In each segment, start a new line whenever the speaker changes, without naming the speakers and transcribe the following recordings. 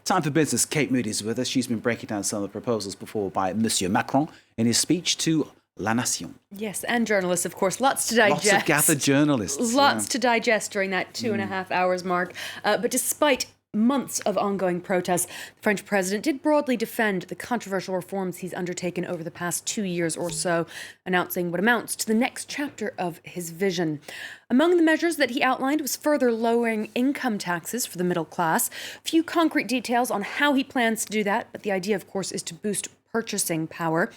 Time for business. Kate Moody's with us. She's been breaking down some of the proposals before by Monsieur Macron in his speech to La Nation.
Yes, and journalists, of course. Lots to digest.
Lots of gathered journalists.
Lots to digest during that 2.5 hours mark. But despite months of ongoing protests, the French president did broadly defend the controversial reforms he's undertaken over the past 2 years or so, announcing what amounts to the next chapter of his vision. Among the measures that he outlined was further lowering income taxes for the middle class. Few concrete details on how he plans to do that, but the idea, of course, is to boost purchasing power.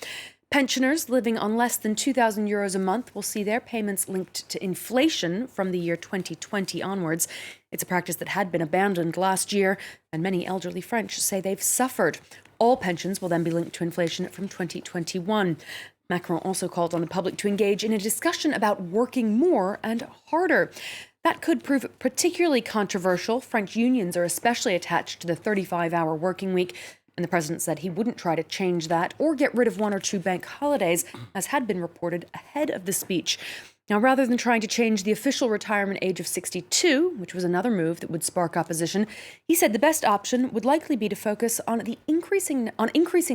Pensioners living on less than €2,000 a month will see their payments linked to inflation from the year 2020 onwards. It's a practice that had been abandoned last year, and many elderly French say they've suffered. All pensions will then be linked to inflation from 2021. Macron also called on the public to engage in a discussion about working more and harder. That could prove particularly controversial. French unions are especially attached to the 35-hour working week, and the president said he wouldn't try to change that or get rid of 1 or 2 bank holidays, as had been reported ahead of the speech. Now, rather than trying to change the official retirement age of 62, which was another move that would spark opposition, he said the best option would likely be to focus on increasing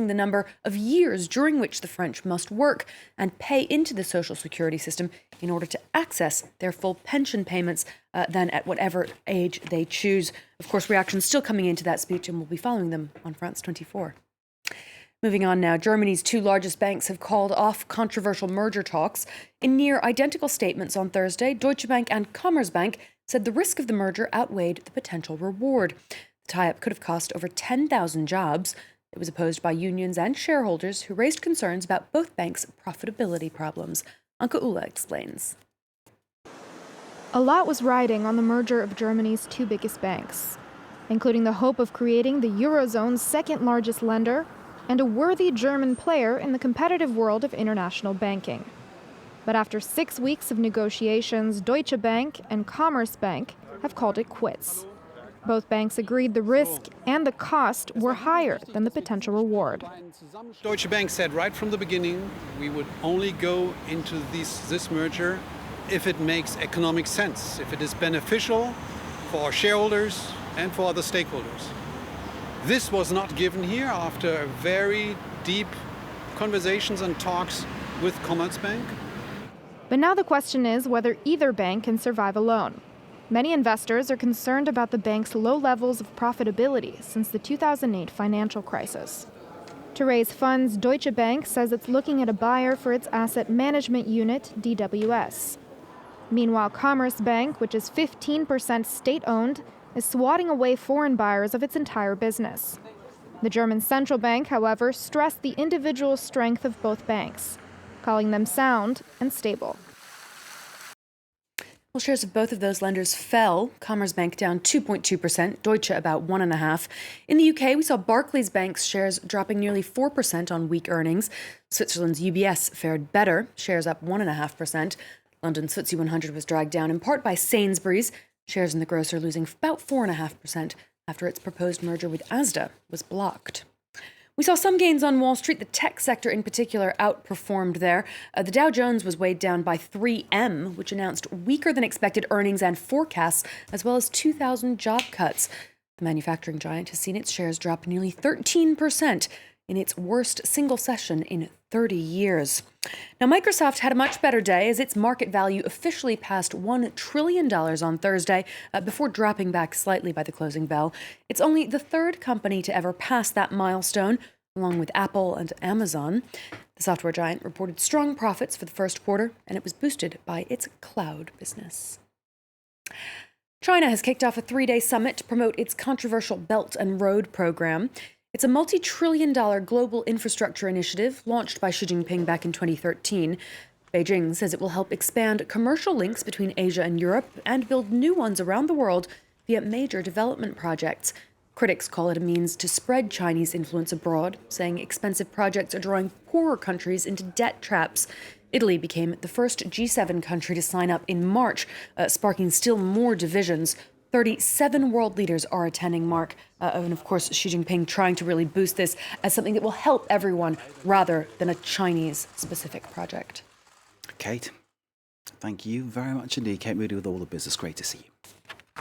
the number of years during which the French must work and pay into the social security system in order to access their full pension payments, then at whatever age they choose. Of course, reactions still coming into that speech, and we'll be following them on France 24. Moving on now, Germany's 2 largest banks have called off controversial merger talks. In near identical statements on Thursday, Deutsche Bank and Commerzbank said the risk of the merger outweighed the potential reward. The tie-up could have cost over 10,000 jobs. It was opposed by unions and shareholders who raised concerns about both banks' profitability problems. Anke Ulla explains.
A lot was riding on the merger of Germany's 2 biggest banks, including the hope of creating the Eurozone's second largest lender and a worthy German player in the competitive world of international banking. But after 6 weeks of negotiations, Deutsche Bank and Commerzbank have called it quits. Both banks agreed the risk and the cost were higher than the potential reward.
Deutsche Bank said right from the beginning we would only go into this merger if it makes economic sense, if it is beneficial for our shareholders and for other stakeholders. This was not given here after very deep conversations and talks with Commerzbank.
But now the question is whether either bank can survive alone. Many investors are concerned about the bank's low levels of profitability since the 2008 financial crisis. To raise funds, Deutsche Bank says it's looking at a buyer for its asset management unit, DWS. Meanwhile, Commerzbank, which is 15% state-owned, is swatting away foreign buyers of its entire business. The German central bank, however, stressed the individual strength of both banks, calling them sound and stable.
Well, shares of both of those lenders fell. Commerzbank down 2.2%, Deutsche about 1.5%. In the UK, we saw Barclays Bank's shares dropping nearly 4% on weak earnings. Switzerland's UBS fared better, shares up 1.5%. London's FTSE 100 was dragged down in part by Sainsbury's. Shares in the grocer losing about 4.5% after its proposed merger with Asda was blocked. We saw some gains on Wall Street. The tech sector in particular outperformed there. The Dow Jones was weighed down by 3M, which announced weaker than expected earnings and forecasts, as well as 2,000 job cuts. The manufacturing giant has seen its shares drop nearly 13% in its worst single session in 30 years. Now, Microsoft had a much better day as its market value officially passed $1 trillion on Thursday before dropping back slightly by the closing bell. It's only the 3rd company to ever pass that milestone, along with Apple and Amazon. The software giant reported strong profits for the first quarter, and it was boosted by its cloud business. China has kicked off a 3-day summit to promote its controversial Belt and Road program. It's a multi-trillion-dollar global infrastructure initiative launched by Xi Jinping back in 2013. Beijing says it will help expand commercial links between Asia and Europe and build new ones around the world via major development projects. Critics call it a means to spread Chinese influence abroad, saying expensive projects are drawing poorer countries into debt traps. Italy became the first G7 country to sign up in March, sparking still more divisions. 37 world leaders are attending, Mark. And of course, Xi Jinping trying to really boost this as something that will help everyone rather than a Chinese-specific project.
Kate, thank you very much indeed. Kate Moody with all the business. Great to see you.